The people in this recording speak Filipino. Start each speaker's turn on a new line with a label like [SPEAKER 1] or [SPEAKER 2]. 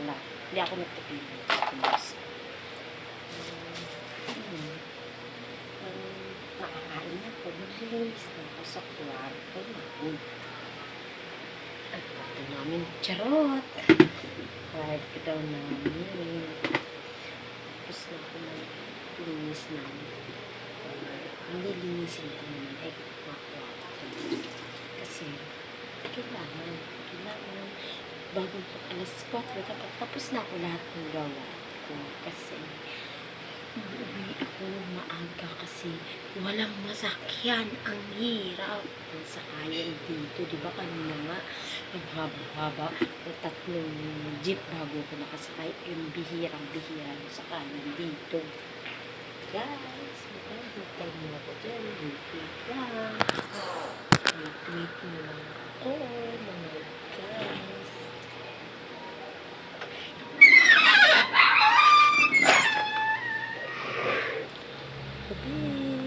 [SPEAKER 1] na. Hindi ako nagpipili sa pulis. Nakakain ako. Maglinis na ako sa kwarto namin. Ang kwarto namin. Charot! Kwarto daw namin. Tapos na ako maglinis namin. Hindi linisin ko naman. Mga kwarto. Kasi, kailangan bago pag alas 4 dapat tapos na ako lahat ng gawa ko kasi uuwi ako maaga kasi walang masakyan. Ang hirap ng sakayan dito, diba kanina nga naghaba-haba ng 3 jeep bago ko nakasakay. Yung bihirang-bihira ng sakayan dito, guys. Magkakitay mo ako dyan, wait lang, wait mo lang ako mga guys. Okay.